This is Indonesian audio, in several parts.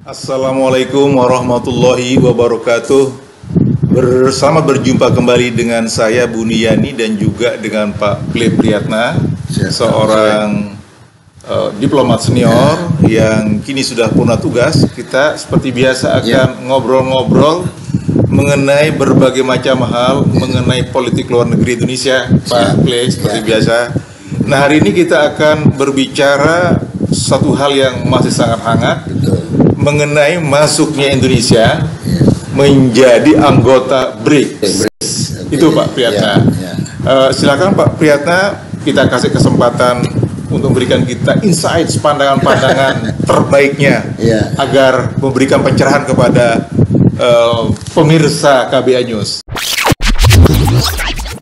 Assalamualaikum warahmatullahi wabarakatuh. Berjumpa kembali dengan saya Buniyani dan juga dengan Pak Ple Priyatna, seorang diplomat senior yang kini sudah purna tugas. Kita seperti biasa akan ngobrol-ngobrol mengenai berbagai macam hal mengenai politik luar negeri Indonesia, Pak Ple, seperti biasa. Nah, hari ini kita akan berbicara satu hal yang masih sangat hangat, mengenai masuknya Indonesia menjadi anggota BRICS. Itu Pak Priyatna. Silakan Pak Priyatna, kita kasih kesempatan untuk memberikan kita insight, pandangan-pandangan terbaiknya agar memberikan pencerahan kepada pemirsa KBA News.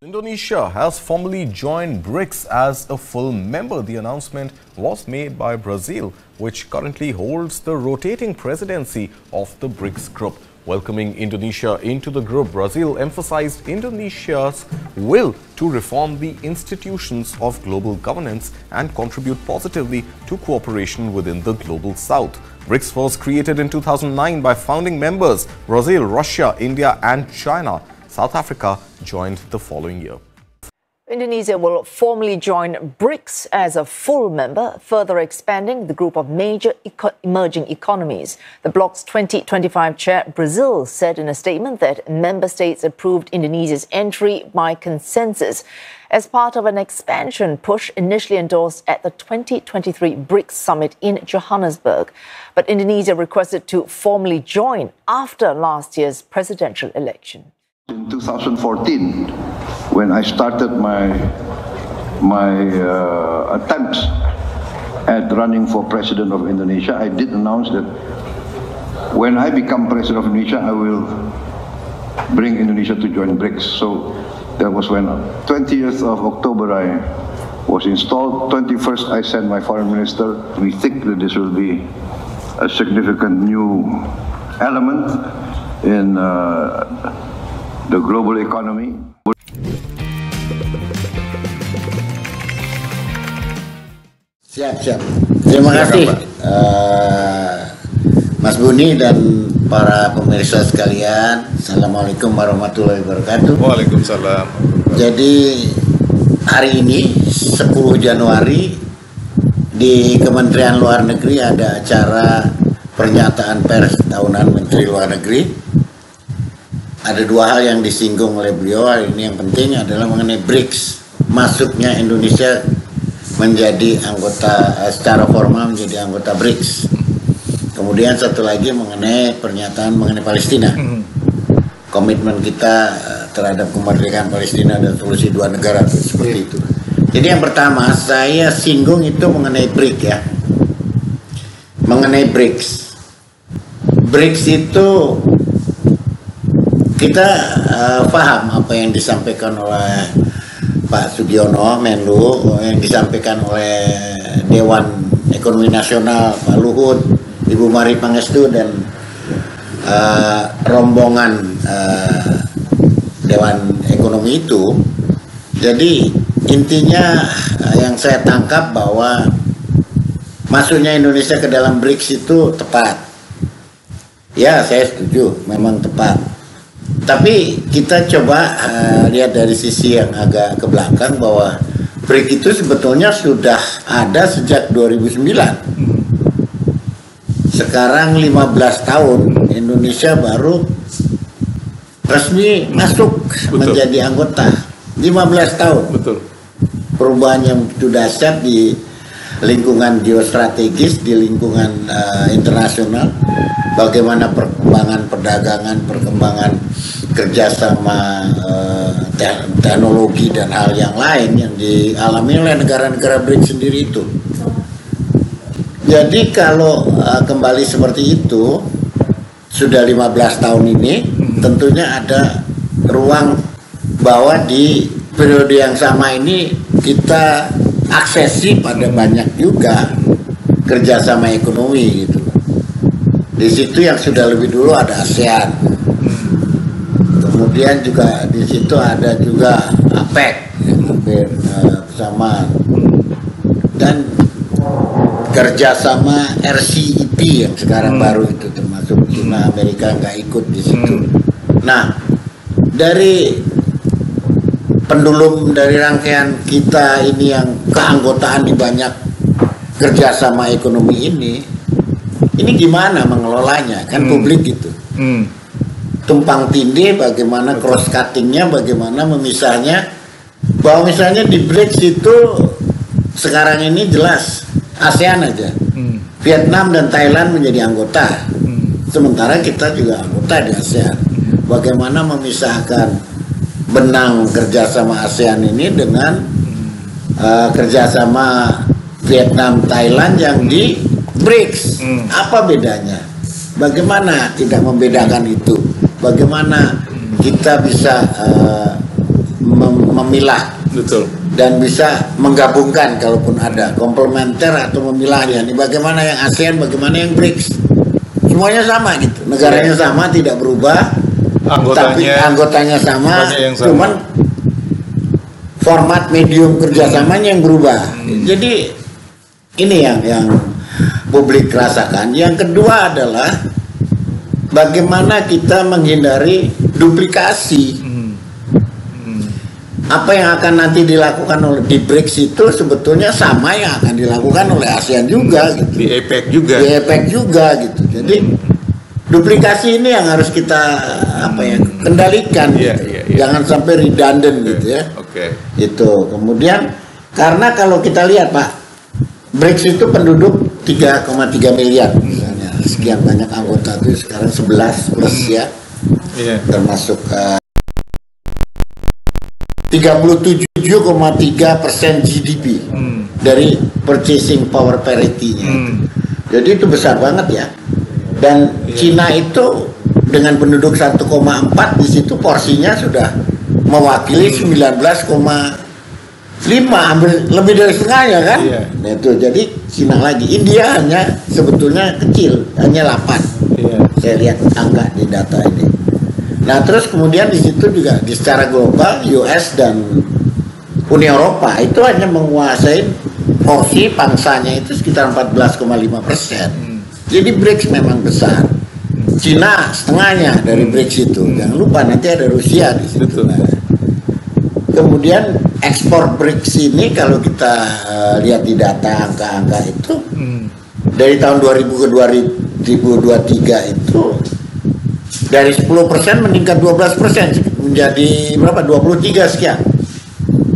Indonesia has formally joined BRICS as a full member. The announcement was made by Brazil, which currently holds the rotating presidency of the BRICS group. Welcoming Indonesia into the group, Brazil emphasized Indonesia's will to reform the institutions of global governance and contribute positively to cooperation within the global south. BRICS was created in 2009 by founding members Brazil, Russia, India and China. South Africa joined the following year. Indonesia will formally join BRICS as a full member, further expanding the group of major emerging economies. The bloc's 2025 chair, Brazil, said in a statement that member states approved Indonesia's entry by consensus as part of an expansion push initially endorsed at the 2023 BRICS summit in Johannesburg. But Indonesia requested to formally join after last year's presidential election. In 2014, when I started my attempts at running for president of Indonesia, I did announce that when I become president of Indonesia, I will bring Indonesia to join BRICS. So that was when 20th of October I was installed. 21st I sent my foreign minister. We think that this will be a significant new element in the global economy. Siap. Terima kasih Mas Buni dan para pemirsa sekalian. Assalamualaikum warahmatullahi wabarakatuh. Waalaikumsalam. Jadi hari ini 10 Januari di Kementerian Luar Negeri ada acara pernyataan pers tahunan Menteri Luar Negeri. Ada dua hal yang disinggung oleh beliau hari ini. Yang penting adalah mengenai BRICS, masuknya Indonesia menjadi anggota secara formal menjadi anggota BRICS. Kemudian satu lagi mengenai pernyataan mengenai Palestina, komitmen kita terhadap kemerdekaan Palestina dan solusi dua negara seperti itu. Jadi yang pertama saya singgung itu mengenai BRICS ya, mengenai BRICS. BRICS itu kita paham apa yang disampaikan oleh Pak Sugiono Menlu, yang disampaikan oleh Dewan Ekonomi Nasional Pak Luhut, Ibu Mari Pangestu dan rombongan Dewan Ekonomi itu. Jadi intinya yang saya tangkap bahwa masuknya Indonesia ke dalam BRICS itu tepat. Ya, saya setuju, memang tepat. Tapi kita coba lihat dari sisi yang agak ke belakang bahwa BRICS itu sebetulnya sudah ada sejak 2009. Sekarang 15 tahun Indonesia baru resmi masuk menjadi anggota. 15 tahun. Betul. Perubahan yang begitu dahsyat di lingkungan geostrategis, di lingkungan internasional. Bagaimana perkembangan perdagangan, perkembangan kerjasama teknologi dan hal yang lain yang dialami oleh negara-negara BRICS sendiri itu. Jadi kalau kembali seperti itu, sudah 15 tahun ini, tentunya ada ruang bahwa di periode yang sama ini kita aksesi pada banyak juga kerjasama ekonomi gitu. Di situ yang sudah lebih dulu ada ASEAN, kemudian juga di situ ada juga APEC, hampir kesamaan. Dan kerjasama RCEP yang sekarang baru itu, termasuk China, Amerika nggak ikut di situ. Nah, dari pendulum dari rangkaian kita ini yang keanggotaan di banyak kerjasama ekonomi ini gimana mengelolanya, kan publik gitu. Tumpang tindih, bagaimana cross cuttingnya, bagaimana memisahnya, bahwa misalnya di BRICS itu sekarang ini jelas ASEAN aja, Vietnam dan Thailand menjadi anggota, sementara kita juga anggota di ASEAN. Bagaimana memisahkan benang kerjasama ASEAN ini dengan kerjasama Vietnam, Thailand yang di BRICS? Apa bedanya? Bagaimana tidak membedakan itu? Bagaimana kita bisa memilah? Betul. Dan bisa menggabungkan kalaupun ada komplementer atau memilahnya. Ini bagaimana yang ASEAN, bagaimana yang BRICS? Semuanya sama gitu, negaranya sama, tidak berubah, tapi anggotanya sama, cuman format medium kerjasamanya yang berubah. Jadi ini yang publik rasakan. Yang kedua adalah bagaimana kita menghindari duplikasi. Apa yang akan nanti dilakukan oleh di BRICS itu sebetulnya sama yang akan dilakukan oleh ASEAN juga gitu. Di APEC juga. Di APEC juga gitu. Jadi duplikasi ini yang harus kita kendalikan. Jangan sampai redundant gitu ya. Itu. Kemudian karena kalau kita lihat Pak, BRICS itu penduduk 3,3 miliar misalnya. Sekian banyak anggota itu sekarang 11 plus ya. Termasuk 37,3% GDP dari purchasing power parity-nya. Jadi itu besar banget ya. Dan Cina itu dengan penduduk 1,4 di situ porsinya sudah mewakili 19,5, hampir lebih dari setengahnya kan. Nah, itu jadi Cina lagi. India hanya sebetulnya kecil, hanya 8. Saya lihat angka di data ini. Nah, terus kemudian di situ juga secara global US dan Uni Eropa itu hanya menguasai porsi pangsanya itu sekitar 14,5%. Jadi BRICS memang besar. Cina setengahnya dari BRICS itu. Jangan lupa nanti ada Rusia di situ. Nah, kemudian ekspor BRICS ini kalau kita lihat di data angka-angka itu dari tahun 2000 ke 2023 itu dari 10% meningkat 12%, menjadi berapa? 23 sekian.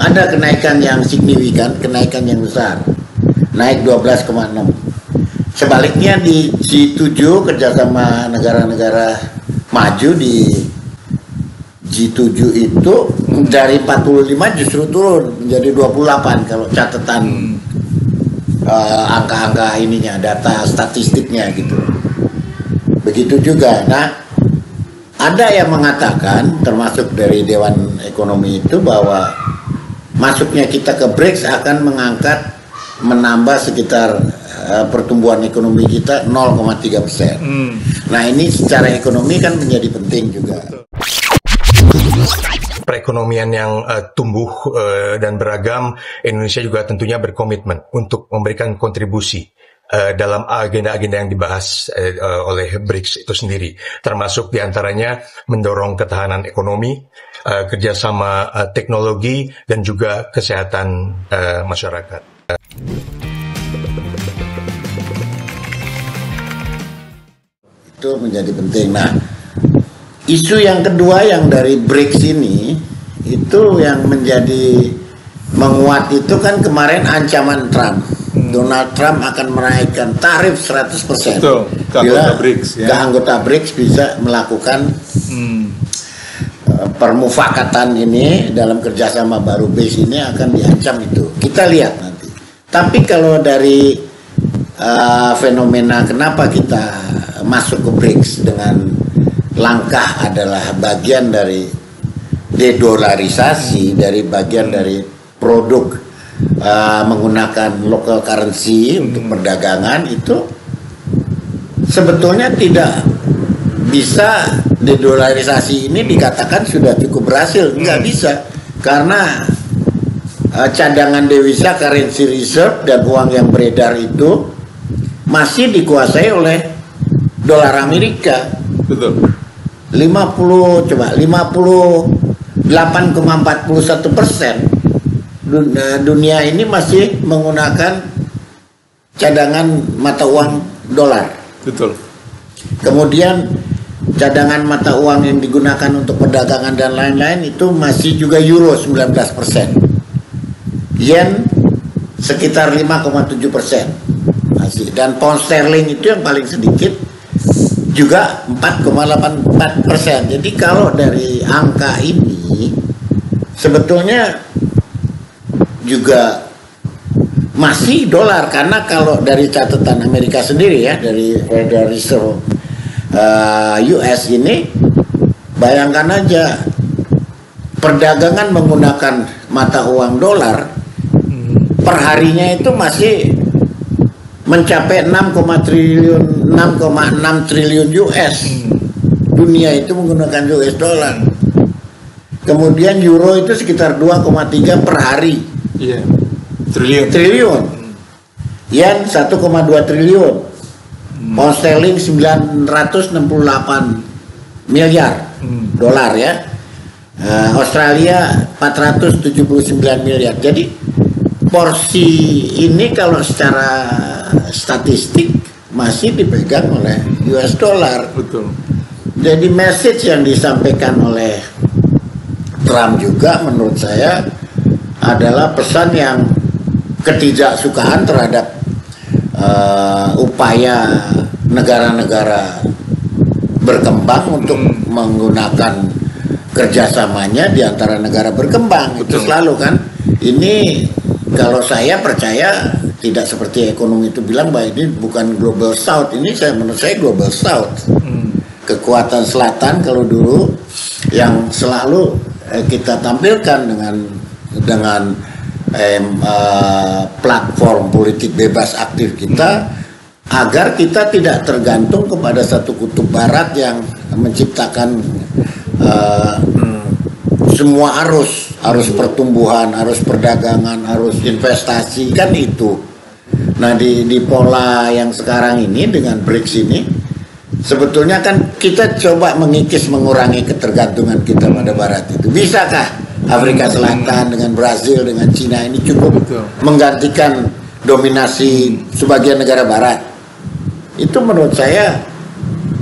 Ada kenaikan yang signifikan, kenaikan yang besar, naik 12,6. Sebaliknya di G7 kerjasama negara-negara maju di G7 itu dari 45 justru turun menjadi 28 kalau catatan angka-angka ininya, data statistiknya gitu. Begitu juga. Nah, ada yang mengatakan, termasuk dari Dewan Ekonomi itu, bahwa masuknya kita ke BRICS akan menambah sekitar pertumbuhan ekonomi kita 0,3%. Nah, ini secara ekonomi kan menjadi penting juga. Perekonomian yang tumbuh dan beragam, Indonesia juga tentunya berkomitmen untuk memberikan kontribusi dalam agenda-agenda yang dibahas oleh BRICS itu sendiri, termasuk diantaranya mendorong ketahanan ekonomi, kerjasama teknologi, dan juga kesehatan masyarakat. Itu menjadi penting. Nah, isu yang kedua yang dari BRICS ini, itu yang menjadi menguat itu kan kemarin ancaman Trump. Donald Trump akan menaikkan tarif 100%. Betul, bila BRICS, ya. Anggota BRICS bisa melakukan permufakatan ini dalam kerjasama baru BRICS ini akan diancam itu. Kita lihat nanti. Tapi kalau dari fenomena kenapa kita masuk ke BRICS dengan langkah adalah bagian dari dedolarisasi, dari bagian dari produk menggunakan local currency untuk perdagangan, itu sebetulnya tidak bisa dedolarisasi ini dikatakan sudah cukup berhasil. Nggak bisa, karena cadangan devisa, currency reserve, dan uang yang beredar itu masih dikuasai oleh dolar Amerika. Betul. 58,41% dunia ini masih menggunakan cadangan mata uang dolar. Betul. Kemudian cadangan mata uang yang digunakan untuk perdagangan dan lain-lain itu masih juga euro 19%. Yen sekitar 5,7% masih. Dan pound sterling itu yang paling sedikit juga 4,84%. Jadi kalau dari angka ini sebetulnya juga masih dolar, karena kalau dari catatan Amerika sendiri ya, dari Federal Reserve US ini, bayangkan aja perdagangan menggunakan mata uang dolar per harinya itu masih mencapai 6,6 triliun US. Dunia itu menggunakan US dollar. Kemudian euro itu sekitar 2,3 per hari. Iya. Triliun. Yen 1,2 triliun. Pound sterling 968 miliar dolar ya. Australia 479 miliar. Jadi porsi ini kalau secara statistik masih dipegang oleh US dollar. Betul. Jadi message yang disampaikan oleh Trump juga menurut saya adalah pesan yang ketidaksukaan terhadap upaya negara-negara berkembang untuk menggunakan kerjasamanya di antara negara berkembang. Betul. Itu selalu kan. Ini kalau saya percaya tidak seperti ekonomi itu bilang bahwa ini bukan global south, ini menurut saya global south. Kekuatan selatan kalau dulu yang selalu kita tampilkan dengan platform politik bebas aktif kita, agar kita tidak tergantung kepada satu kutub barat yang menciptakan semua arus pertumbuhan, arus perdagangan, arus investasi, kan itu. Nah di pola yang sekarang ini dengan BRICS ini sebetulnya kan kita coba mengurangi ketergantungan kita pada barat itu. Bisakah Afrika Selatan dengan Brazil dengan Cina ini cukup menggantikan dominasi sebagian negara barat? Itu menurut saya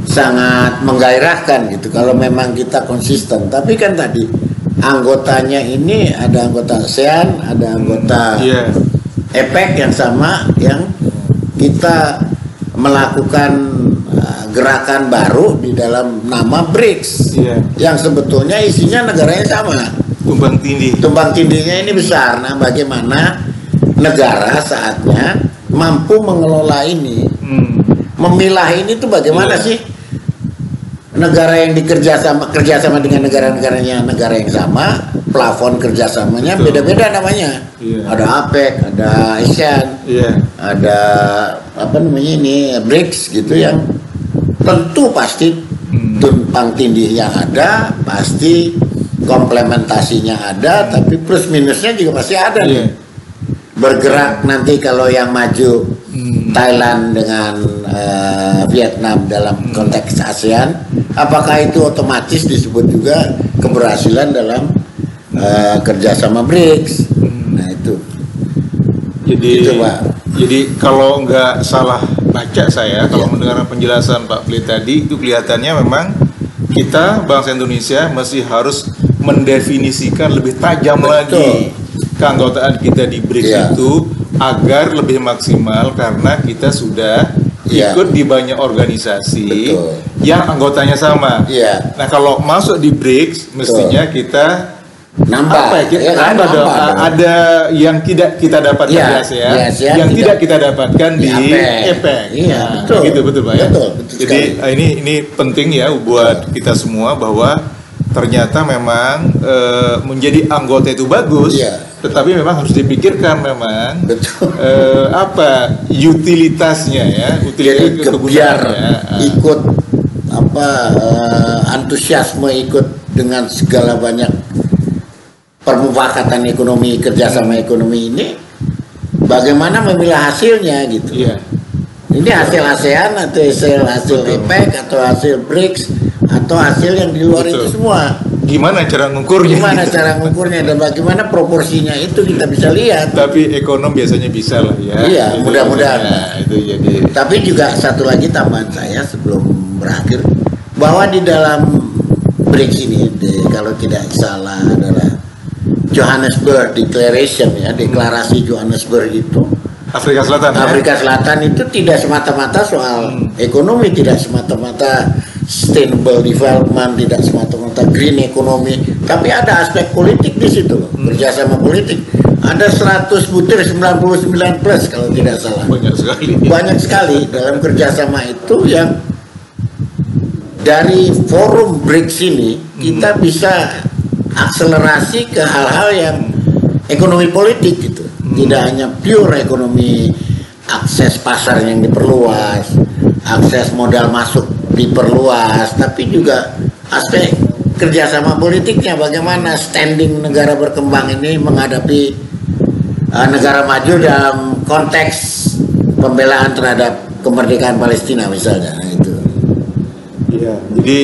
sangat menggairahkan gitu kalau memang kita konsisten. Tapi kan tadi anggotanya ini ada anggota ASEAN, ada anggota APEC yang sama, yang kita melakukan gerakan baru di dalam nama BRICS, yang sebetulnya isinya negaranya sama. Tumpang tindihnya ini besar. Nah, bagaimana negara saatnya mampu mengelola ini, memilah ini tuh bagaimana sih? Negara yang kerjasama dengan negara-negaranya negara yang sama, plafon kerjasamanya beda-beda namanya. Ada APEC, ada ASEAN, ada apa namanya ini BRICS gitu, yang tentu pasti tumpang tindihnya ada, pasti komplementasinya ada, tapi plus minusnya juga pasti ada nih. Bergerak nanti kalau yang maju Thailand dengan Vietnam dalam konteks ASEAN, apakah itu otomatis disebut juga keberhasilan dalam kerjasama BRICS? Nah itu. Jadi kalau nggak salah baca saya, kalau mendengar penjelasan Pak Plit tadi, itu kelihatannya memang kita bangsa Indonesia masih harus mendefinisikan lebih tajam lagi keanggotaan kita di BRICS itu agar lebih maksimal, karena kita sudah ikut di banyak organisasi yang anggotanya sama. Nah kalau masuk di BRICS mestinya kita nambah, ada yang tidak kita dapatkan di ASEAN, yang tidak kita dapatkan di APEC. Betul Pak ya. Jadi ini penting ya buat kita semua, bahwa ternyata memang menjadi anggota itu bagus, tetapi memang harus dipikirkan memang apa utilitasnya ya, jadi biar ikut antusiasme ikut dengan segala banyak permufakatan ekonomi, kerjasama ekonomi ini, bagaimana memilah hasilnya gitu. Iya. Ini hasil ASEAN atau hasil APEC atau hasil BRICS atau hasil yang di luar Betul. itu semua. Gimana cara ngukurnya? Gimana gitu. cara mengukurnya dan bagaimana proporsinya itu kita bisa lihat. Tapi ekonom biasanya bisa lah ya. Iya, Itu mudah-mudahan. biasanya, itu jadi. Tapi juga satu lagi tambahan saya sebelum berakhir, bahwa di dalam BRICS ini, kalau tidak salah adalah Johannesburg Declaration ya, deklarasi Johannesburg itu. Afrika Selatan. Afrika Selatan itu tidak semata-mata soal ekonomi, tidak semata-mata sustainable development, tidak semata-mata green economy, tapi ada aspek politik di situ, kerjasama politik. Ada 100 butir 99 plus kalau tidak salah. Banyak sekali. Banyak sekali dalam kerjasama itu yang dari forum BRICS ini kita bisa akselerasi ke hal-hal yang ekonomi politik gitu. Tidak hanya pure ekonomi, akses pasar yang diperluas, akses modal masuk diperluas, tapi juga aspek kerjasama politiknya, bagaimana standing negara berkembang ini menghadapi negara maju dalam konteks pembelaan terhadap kemerdekaan Palestina misalnya. Nah, itu. Iya. Jadi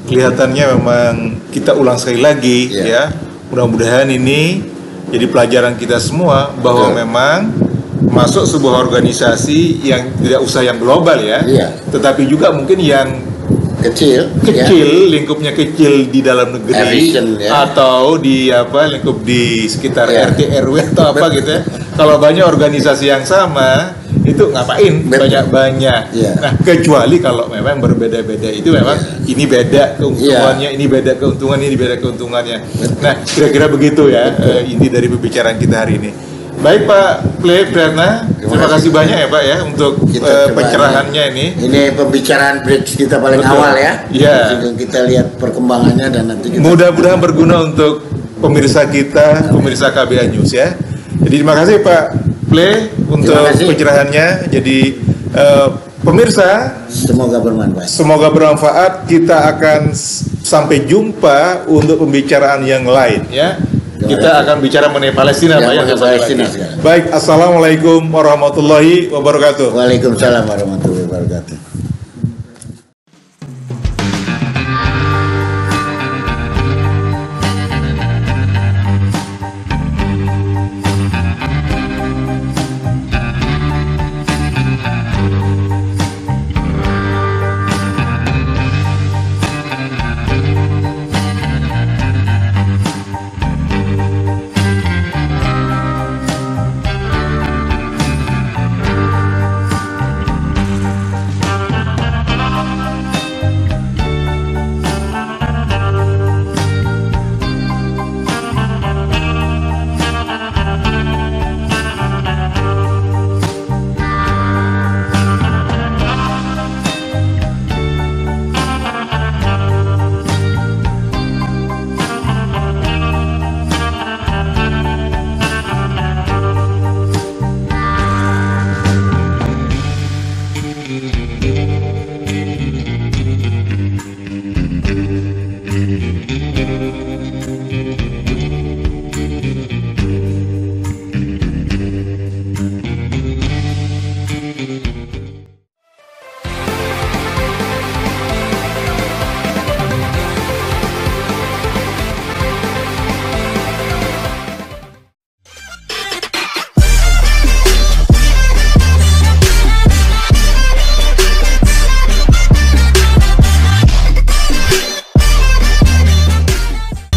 kelihatannya memang kita ulang sekali lagi ya. Mudah-mudahan ini jadi pelajaran kita semua bahwa memang masuk sebuah organisasi yang tidak usah yang global ya, tetapi juga mungkin yang kecil, lingkupnya kecil di dalam negeri atau di lingkup di sekitar RT RW atau apa gitu ya. Kalau banyak organisasi yang sama itu ngapain banyak-banyak. Nah, kecuali kalau memang berbeda-beda itu memang ini beda keuntungannya, ini beda keuntungannya, ini beda keuntungannya. Nah, kira-kira begitu ya inti dari pembicaraan kita hari ini. Baik Pak Priyatna, terima kasih banyak ya Pak ya untuk pencerahannya ini. Ini pembicaraan BRICS kita paling awal ya. Iya. Kita lihat perkembangannya dan nanti kita mudah-mudahan berguna untuk pemirsa kita, pemirsa KBA News ya. Jadi terima kasih Pak untuk pencerahannya. Jadi pemirsa, semoga bermanfaat. Kita akan sampai jumpa untuk pembicaraan yang lain ya. Kita akan bicara mengenai Palestina Pak ya. Baik, assalamualaikum warahmatullahi wabarakatuh. Waalaikumsalam warahmatullahi wabarakatuh.